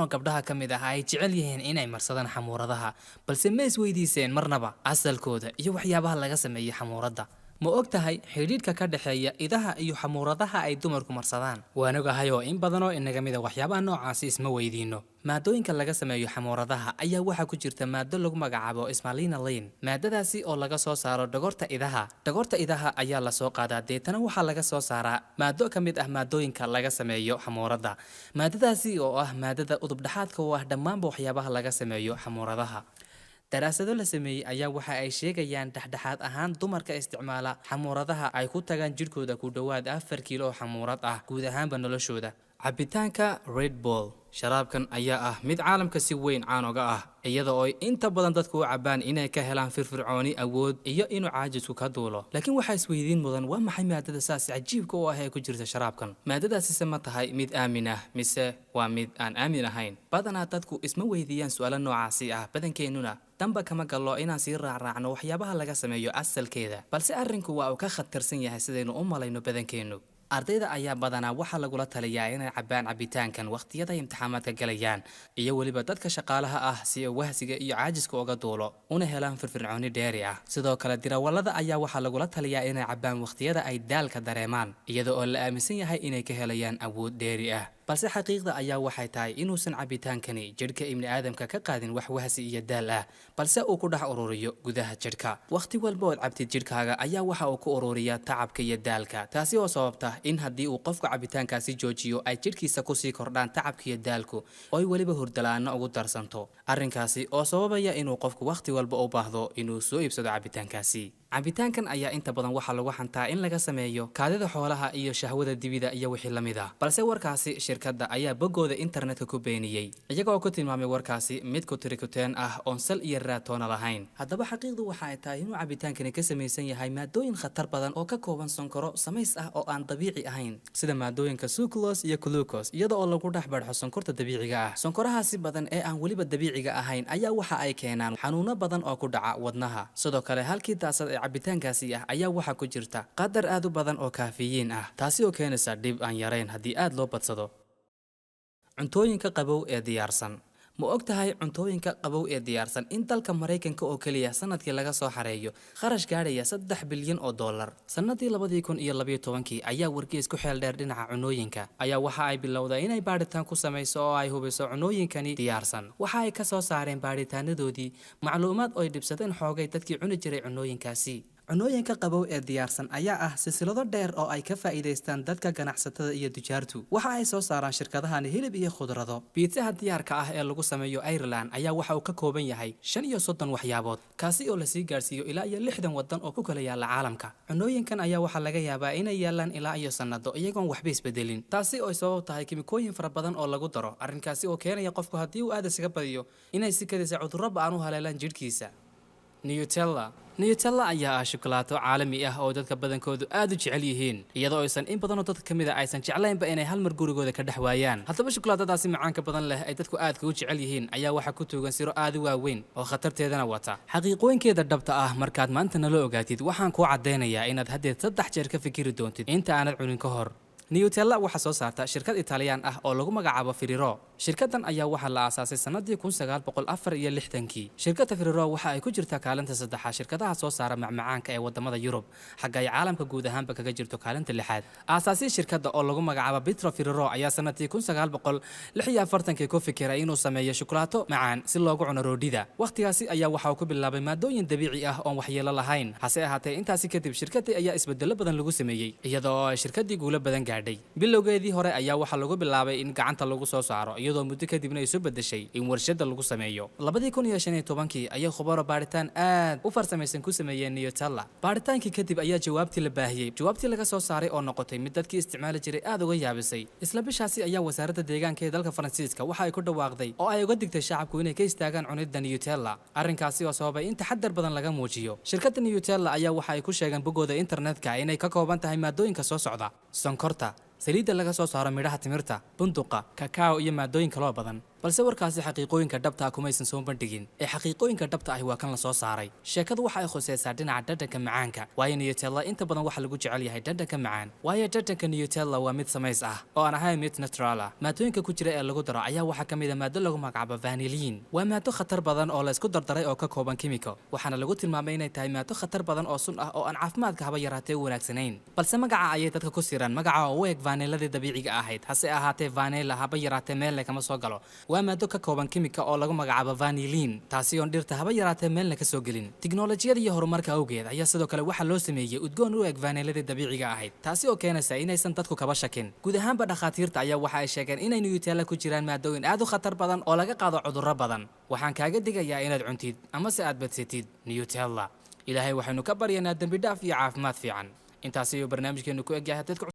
oo gabdhaha ka mid ah ay jecel yihiin inay marsadaan xamuuradaha, balse ma isweydiiseen marnaba asalkooda iyo waxyaabaha laga sameeyay xamuuradda. Ma og tahay xidhiidhka ka dhexeeya idaha iyo xamuuradaha ay dumarku marsadaan? Waan ogahay oo in badan oo inaga mid ah waxyaabaha noocaasi isma weydiino. Maadooyinka laga sameeyo xamuuradaha ayaa waxaa ku jirta maado lagu magacaabo ismaalinalayn. Maadadaasi oo laga soo saaro dhogorta idaha. Dhogorta idaha ayaa la soo qaadaa deetana waxaa laga soo saaraa maado ka mid ah maadooyinka laga sameeyo xamuuradda. Maadadaasi oo ah maadada udub dhexaadka u ah dhammaanba waxyaabaha laga sameeyo xamuuradaha. daraasado la sameeyay ayaa waxa ay sheegayaan dhexdhexaad ahaan dumarka isticmaala xamuuradaha ay ku tagaan jidhkooda ku dhowaad 4 kiilo oo xamuurad ah guud ahaanba noloshooda. Cabitaanka Red Bull sharaabkan ayaa ah mid caalamka si weyn caan uga ah, iyada oo inta badan dadku u cabaan inay ka helaan firfircooni, awood iyo inuu caajisku ka duulo. Laakiin waxa isweydiin mudan waa maxay maadada saas cajiibka u ah ee ku jirta sharaabkan? Maadadaasi ma tahay mid aamin ah mise waa mid aan aamin ahayn? Badanaa dadku isma weydiiyaan su'aalo noocaasi ah, badankeenuna damba kama gallo inaan sii raacraacno waxyaabaha laga sameeyo asalkeeda, balse arrinku waa uu ka khatarsan yahay sidaynu u malayno badankeenu. ardayda ayaa badanaa waxaa lagula taliyaa inay cabaan cabitaankan waqtiyada ay imtixaamaadka galayaan, iyo weliba dadka shaqaalaha ah si ay wahsiga iyo caajiska uga duulo una helaan firfircooni dheeri ah. Sidoo kale dirawallada ayaa waxaa lagula taliyaa inay cabaan waqtiyada ay daalka dareemaan, iyada oo la aaminsan yahay inay ka helayaan awood dheeri ah. balse xaqiiqda ayaa waxay tahay inuusan cabitaankani jidhka ibni aadamka ka qaadin wax wahsi iyo daal ah, balse uu ku dhex ururiyo gudaha jidhka. waqti walba ood cabtid jidhkaaga ayaa waxa uu ku ururiyaa tacabka iyo daalka, taasi oo sababta in haddii uu qofku cabitaankaasi joojiyo ay jidhkiisa kusii kordhaan tacabka iyo daalku oo ay weliba hurdalaana ugu darsanto. arrinkaasi oo sababaya inuu qofku waqti walba u baahdo inuu soo iibsado cabitaankaasi. cabitaankan ayaa inta badan waxaa lagu xantaa in laga sameeyo kaadida xoolaha iyo shahwada dibida iyo wixii la mid ah, balse warkaasi shirkadda ayaa boggooda internetka ku beeniyey, iyagoo ku tilmaamay warkaasi mid ku tirikuteen ah oon sal iyo raatoona lahayn. haddaba xaqiiqdu waxa ay tahay inuu cabitaankani ka samaysan yahay maadooyin khatar badan oo ka kooban sonkoro samays ah oo aan dabiici ahayn, sida maadooyinka sucrose iyo glucose, iyada oo lagu dhex barxo sonkorta dabiiciga ah. sonkorahaasi badan ee aan weliba dabiiciga ahayn ayaa waxa ay keenaan xanuuno badan oo ku dhaca wadnaha. sidoo kale halkii daasad cabitaankaasi ah ayaa waxaa ku jirta qadar aad u badan oo kaafiyiin ah, taasi oo keenaysa dhib aan yarayn haddii aad loo badsado. cuntooyinka qabow ee diyaarsan. ma og tahay cuntooyinka qabow ee diyaarsan in dalka Mareykanka oo kaliya sanadkii laga soo xareeyo kharash gaadhaya 3 bilyan oo dollar? sanadii 2012 ayaa wargeys ku xeel dheer dhinaca cunooyinka ayaa waxa ay bilowday inay baadhitaan ku samayso oo ay hubiso cunooyinkani diyaarsan. waxa ay ka soo saareen baadhitaanadoodii macluumaad oo ay dhibsadeen xoogay dadkii cuni jiray cunooyinkaasi. cunooyinka qabow ee diyaarsan ayaa ah silsilado dheer oo ay ka faa'iideystaan dadka ganacsatada iyo tujaartu. waxa ay soo saaraan shirkadahan hilib iyo khudrado. biitsaha diyaarka ah ee lagu sameeyo Ireland ayaa waxa uu ka kooban yahay 35 waxyaabood, kaasi oo la sii gaarsiiyo ilaa iyo 60 wadan oo ku kala yaala caalamka. cunooyinkan ayaa waxa laga yaabaa inay yaalaan ilaa iyo sanado iyagoon waxba isbedelin, taasi oo sabab tahay kimikooyin fara badan oo lagu daro. arrinkaasi oo keenaya qofku haddii uu aad isaga badiyo inay si kadisa cudurro ba'an u haleelaan jidhkiisa. Nutella ayaa ah shukulaato caalami ah oo dadka badankoodu aad u jecel yihiin, iyadoo aysan in badan oo dadka kamid ah aysan jeclaynba inay hal mar gurigooda ka dhex waayaan. haddaba shukulaatadaasi macaanka badan leh ay dadku aadka u jecel yihiin ayaa waxaa ku tuugan siro aad u waaweyn oo khatarteedana wata. xaqiiqooyinkeeda dhabta ah markaad maanta nala ogaatid, waxaan kuu caddaynayaa inaad haddeed 3 jeer ka fikiri doontid inta aanad cunin ka hor. Nutella waxa soo saarta shirkad Italian ah oo lagu magacaabo Ferrero. shirkaddan ayaa waxa la aasaasay sanadii 1964. shirkadda Ferrero waxa ay ku jirtaa kaalinta 3 shirkadaha soo saara macmacaanka ee wadamada Yurub, xagga ay caalamka guud ahaanba kaga jirto kaalinta 6. aasaasii shirkadda oo lagu magacaabo Pietro Ferrero ayaa sanadii 1946 ku fikiray inuu sameeyo shukulaato macaan si loogu cuno roodhida. waqtigaasi ayaa waxa uu ku bilaabay maadooyin dabiici ah oo waxyeello lahayn. hase ahaatee intaasi kadib shirkaddii ayaa isbeddello badan lagu sameeyay, iyadoo ay shirkaddii guulo badan gaadhay. bilowgeedii hore ayaa waxa lagu bilaabay in gacanta lagu soo saaro, iyadoo muddo kadibna ay soo bedeshay in warshada lagu sameeyo. 2015 ayaa khubaro baaritaan aad u farsamaysan ku sameeyeen Nutella. baaritaankii kadib ayaa jawaabtii la baahiyay. jawaabtii laga soo saaray oo noqotay mid dadkii isticmaali jiray aad uga yaabisay. isla bishaasi ayaa wasaaradda deegaanka ee dalka Faransiiska waxa ay ku dhawaaqday oo ay uga digtay shacabku inay ka istaagaan cunidda Nutella. arrinkaasi oo sababay in taxaddar badan laga muujiyo. shirkadda Nutella ayaa waxa ay ku sheegeen boggooda internetka inay ka kooban tahay maadooyinka soo socda: sonkorta, saliidda laga soo saaro midhaha timirta, bunduqa, kakao iyo maadooyin kale oo badan. balse warkaasi xaqiiqooyinka dhabta ah kumaysan soo bandhigin ee xaqiiqooyinka dhabta ahi waa kan la soo saaray. Sheekadu waxa ay khusaysaa dhinaca dhadhanka macaanka, waayo Nutella inta badan waxa lagu jecel yahay dhadhanka macaan, waayo dhadhanka Nutella waa mid samays ah oo aan ahayn mid natural ah. Maadooyinka ku jira ee lagu daro ayaa waxaa ka mid ah maado lagu magacaabo vanillin. Waa maado khatar badan oo la isku dardaray oo ka kooban kiimiko, waxaana lagu tilmaamay inay tahay maado khatar badan oo sun ah oo aan caafimaadka haba yaraatee u wanaagsanayn. Balse magaca ayay dadka ku siran magaca oo u eg vanilladii dabiiciga ahayd, hase ahaatee vanilla haba yaraatee meel kama soo galo. Waa maado ka kooban kiimiko oo lagu magacaabo vanillin, taasi oo dhirta haba yaraatee meelna ka soo gelin. Tiknoolajiyada iyo horumarka awgeed ayaa sidoo kale waxa loo sameeyay udgoon u eg vanilladii dabiiciga ahayd, taasi oo keenaysa inaysan dadku kaba shakin. Guud ahaanba dhakhaatiirta ayaa waxa ay sheegeen inay Nutella ku jiraan maadooyin aad u khatar badan oo laga qaado cudurro badan. Waxaan kaaga digayaa inaad cuntid ama se aad badsatid Nutella. Ilaahay waxaynu ka baryaynaa dambi dhaaf iyo caafimaad fiican. Intaasi iyo barnaamijkeenu ku eg yahay dadka